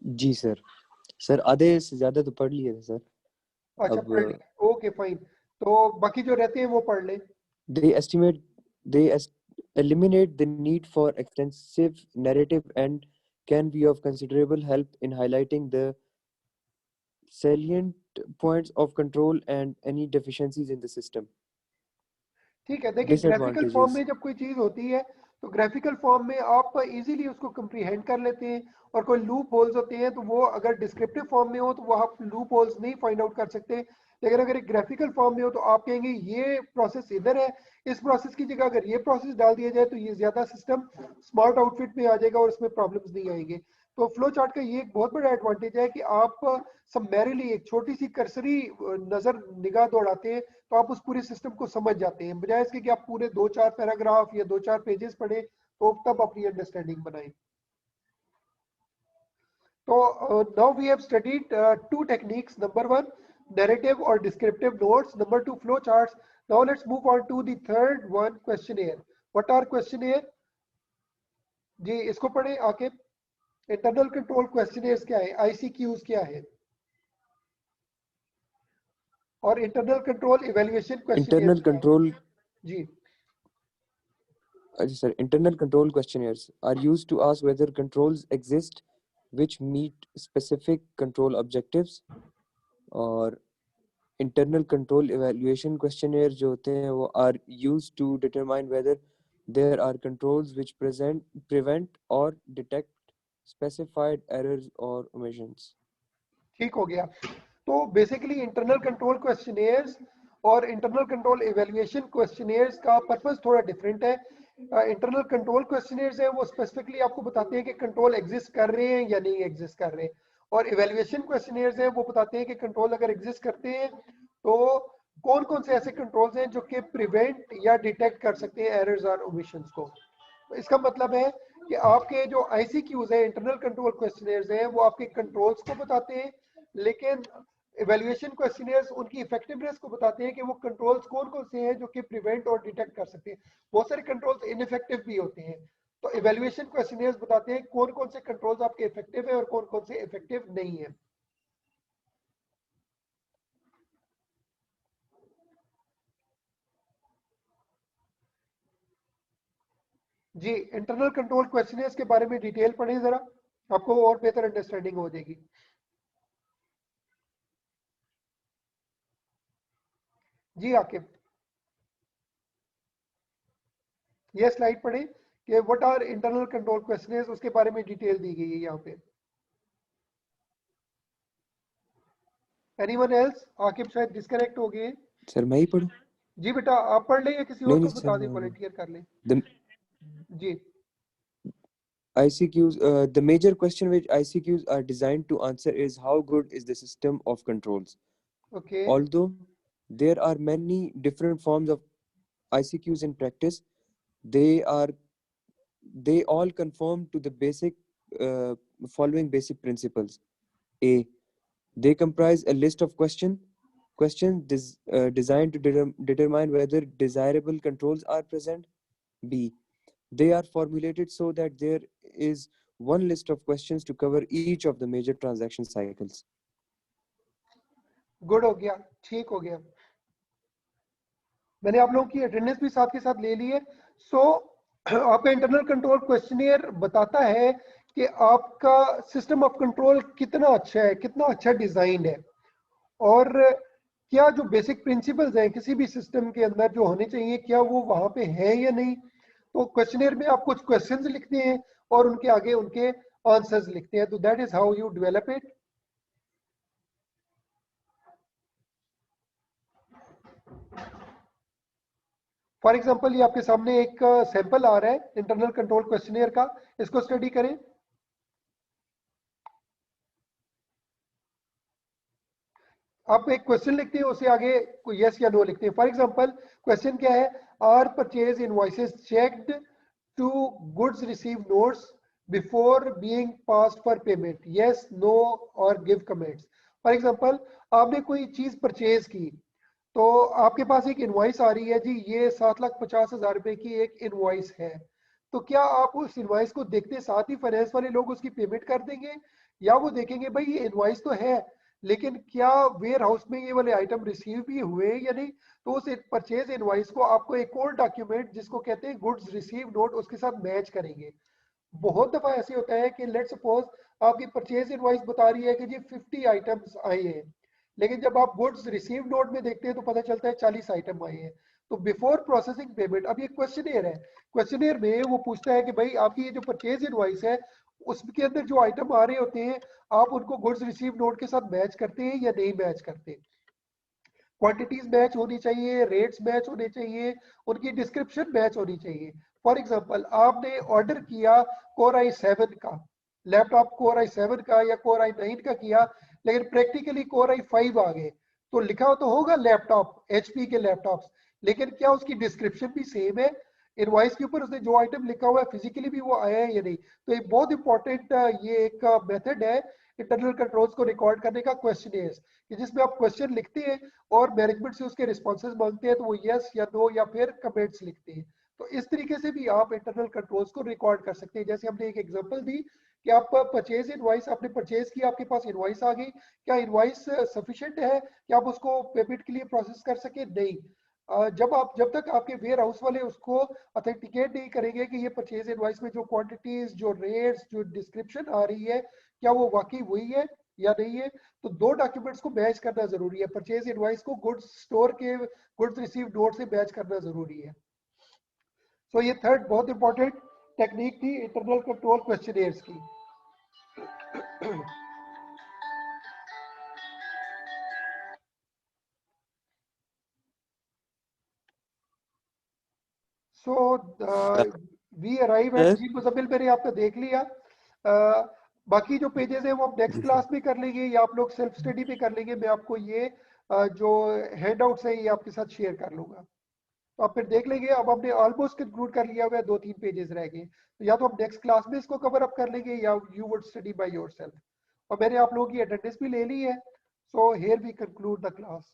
जी sir. Sir आधे से ज्यादा तो पढ़ लिए थे सर। अच्छा अब पढ़ लिया, ओके फाइन। तो बाकी जो रहते हैं वो पढ़ लें। they estimate they es- eliminate the need for extensive narrative and can be of considerable help in highlighting the salient points of control and any deficiencies in the system. ठीक है, देखिए ग्राफिकल फॉर्म Disadvantages. में जब कोई चीज होती है तो ग्राफिकल फॉर्म में आप इजीली उसको कंप्रीहेंड कर लेते हैं, और कोई लूप होल्स होते हैं तो वो अगर डिस्क्रिप्टिव फॉर्म में हो तो वो आप लूप होल्स नहीं फाइंड आउट कर सकते। लेकिन अगर एक ग्राफिकल फॉर्म में हो तो आप कहेंगे ये प्रोसेस इधर है, इस प्रोसेस की जगह अगर ये प्रोसेस डाल दिया जाए तो ये ज्यादा सिस्टम स्मार्ट आउटफिट में आ जाएगा और उसमें प्रॉब्लम्स नहीं आएंगे। तो फ्लो चार्ट का ये एक बहुत बड़ा एडवांटेज है कि आप समैरिली एक छोटी सी कर्सरी नजर निगाह दौड़ाते हैं तो आप उस पूरे सिस्टम को समझ जाते हैं, बजाय इसके कि आप पूरे 2-4 पैराग्राफ या 2-4 पेजेस पढ़े तो तब अपनी अंडरस्टैंडिंग बनाएं। तो now we have studied two techniques. Number one, narrative or descriptive notes. Number two, flow charts. Now let's move on to the third one, questionnaire. What are questionnaire? जी इसको पढ़े आके। इंटरनल कंट्रोल क्वेश्चनेयर्स क्या है, आईसीक्यूज क्या है, और internal control evaluation questionnaires Internal क्या है। control. Ji Sir, internal control questionnaires are used to ask whether controls exist which meet specific control objectives. और internal control evaluation questionnaires जो होते हैं वो are used to determine whether there are controls which prevent or detect specified errors or omissions. ठीक हो गया। तो basically internal control questionnaires और इंटरनल कंट्रोल इवैल्यूएशन क्वेश्चनेयर्स का पर्पस थोड़ा डिफरेंट है। इंटरनल कंट्रोल क्वेश्चनेयर्स है वो स्पेसिफिकली आपको बताते हैं कि कंट्रोल एग्जिस्ट कर रहे हैं या नहीं एग्जिस्ट कर रहे हैं, और इवैल्यूएशन क्वेश्चनेयर्स है वो बताते हैं कि कंट्रोल अगर एग्जिस्ट करते हैं तो कौन कौन से ऐसे कंट्रोल्स हैं जो कि प्रिवेंट या डिटेक्ट कर सकते हैं एरर्स और ओमिशंस को। तो इसका मतलब है कि आपके जो आईसीक्यूज है, इंटरनल कंट्रोल क्वेश्चनेयर्स हैं, वो आपके कंट्रोल्स को बताते हैं, लेकिन इवैल्यूएशन क्वेश्चनेयर्स उनकी इफेक्टिवनेस को बताते हैं कि वो कंट्रोल्स कौन कौन से हैं जो कि प्रिवेंट और डिटेक्ट कर सकते हैं। बहुत सारे कंट्रोल्स इनइफेक्टिव भी होते हैं, तो इवैल्यूएशन क्वेश्चनेयर्स बताते हैं कौन कौन से कंट्रोल्स आपके इफेक्टिव है और कौन कौन से इफेक्टिव नहीं है। जी इंटरनल कंट्रोल क्वेश्चनेयर्स के बारे में डिटेल पढ़ें जरा, आपको और बेहतर अंडरस्टैंडिंग हो जाएगी। जी आकिब, ये स्लाइड पढ़ें कि what are internal control questionnaires, उसके बारे में डिटेल दी गई है यहाँ पे। Anyone else? आकिब शायद डिस्कनेक्ट हो गए। सर मैं ही पढ़ूं? जी बेटा आप पढ़ लें या किसी और नहीं को नहीं बता सर। दें, वॉलंटियर कर लें। The जी ICQs, the major question which ICQs are designed to answer is how good is the system of controls. Okay Although there are many different forms of ICQs in practice, they are they all conform to the basic uh, following basic principles. A. They comprise a list of questions designed to determine whether desirable controls are present. B. They are formulated so that there is one list of questions to cover each of the major transaction cycles. Good हो गया, ठीक हो गया। मैंने आप लोगों की attendance भी साथ के साथ ले ली है। सो आपका इंटरनल कंट्रोल क्वेश्चनियर बताता है कि आपका सिस्टम ऑफ कंट्रोल कितना अच्छा है, कितना अच्छा डिजाइन है, और क्या जो बेसिक प्रिंसिपल्स हैं किसी भी सिस्टम के अंदर जो होने चाहिए क्या वो वहां पे है या नहीं। तो क्वेश्चनियर में आप कुछ क्वेश्चंस लिखते हैं और उनके आगे उनके आंसर्स लिखते हैं, तो that is how you develop it. For example ये आपके सामने एक सैंपल आ रहा है इंटरनल कंट्रोल क्वेश्चनियर का, इसको स्टडी करें। आप एक क्वेश्चन लिखते हैं उसे आगे कोई यस या नो लिखते हैं। फॉर एग्जांपल क्वेश्चन क्या है, are purchase invoices checked to goods receive notes before being passed for payment, yes no और गिव कमेंट्स। फॉर एग्जांपल आपने कोई चीज परचेज की तो आपके पास एक इनवॉइस आ रही है जी, ये 7,50,000 रुपए की एक इनवॉइस है। तो क्या आप उस इनवॉइस को देखते साथ ही फाइनेंस वाले लोग उसकी पेमेंट कर देंगे, या वो देखेंगे भाई ये इनवॉइस तो है लेकिन क्या वेयर हाउस में ये वाले आइटम रिसीव भी हुए या नहीं, तो उस परचेज इनवॉइस को आपको एक और डॉक्यूमेंट जिसको कहते हैं गुड्स रिसीव नोट उसके साथ मैच करेंगे। बहुत दफा ऐसे होता है कि लेट सपोज आपकी परचेज इनवॉइस बता रही है कि जी 50 आइटम्स आए हैं, लेकिन जब आप गुड्स रिसीव नोट में देखते हैं तो पता चलता है 40 आइटम आए हैं। तो बिफोर प्रोसेसिंग पेमेंट, अब ये क्वेश्चनेयर है, क्वेश्चनेयर में वो पूछता है कि भाई आपकी ये जो परचेज इनवॉइस है उसके अंदर जो आइटम आ रहे होते हैं आप उनको गुड्स रिसीव नोट के साथ मैच करते हैं या नहीं मैच करते। क्वांटिटीज मैच होनी चाहिए, रेट्स मैच होने चाहिए, उनकी डिस्क्रिप्शन मैच होनी चाहिए। फॉर एग्जांपल आपने ऑर्डर किया कोर आई 7 का लैपटॉप, कोर आई 7 का या कोर आई 9 का किया, लेकिन प्रैक्टिकली कोर आई 5 आ गए, तो लिखा तो होगा लैपटॉप एचपी के लैपटॉप्स, लेकिन क्या उसकी डिस्क्रिप्शन भी सेम है, इनवॉइस के ऊपर उसने जो आइटम लिखा हुआ है फिजिकली भी वो आया है या नहीं। तो एक बहुत इंपॉर्टेंट ये एक मेथड है इंटरनल कंट्रोल्स को रिकॉर्ड करने का, क्वेश्चन कि जिसमें आप क्वेश्चन लिखते हैं और मैनेजमेंट से उसके रिस्पॉन्सेज मांगते हैं, तो वो यस या नो या फिर कमेंट्स लिखते हैं। तो इस तरीके से भी आप इंटरनल कंट्रोल्स को रिकॉर्ड कर सकते हैं। जैसे हमने एक एग्जांपल दी कि आप परचेज इनवॉइस आपने परचेज किया, आपके पास इनवॉइस आ गई, क्या इनवॉइस सफिशिएंट है कि आप उसको पेमेंट के लिए प्रोसेस कर सके? नहीं। जब तक आपके वेयर हाउस वाले उसको अथेंटिकेट नहीं करेंगे कि ये परचेज इनवॉइस में जो क्वांटिटीज, जो रेट्स, जो डिस्क्रिप्शन आ रही है क्या वो वाकई वही है या नहीं है, तो दो डॉक्यूमेंट्स को मैच करना जरूरी है। परचेज इनवॉइस को गुड्स स्टोर के गुड्स रिसीव नोट से मैच करना जरूरी है। सो ये थर्ड बहुत इंपॉर्टेंट टेक्निक थी इंटरनल कंट्रोल क्वेश्चनियर्स की। So we arrive at ji Muzammil, मैंने आपका देख लिया। बाकी जो पेजेस है वो हम नेक्स्ट जी सर। क्लास में कर लेंगे या आप लोग सेल्फ स्टडी पे कर लेंगे। मैं आपको ये जो हैंड आउट्स है ये आपके साथ शेयर कर लूंगा, तो आप फिर देख लेंगे। अब हमने ऑलमोस्ट कंक्लूड कर लिया हुआ है, 2-3 पेजेस रह गए, तो या तो हम नेक्स्ट क्लास में इसको कवर अप कर लेंगे या you would study by yourself. और मैंने आप लोगों की अटेंडेंस भी ले ली है, so here we conclude the class.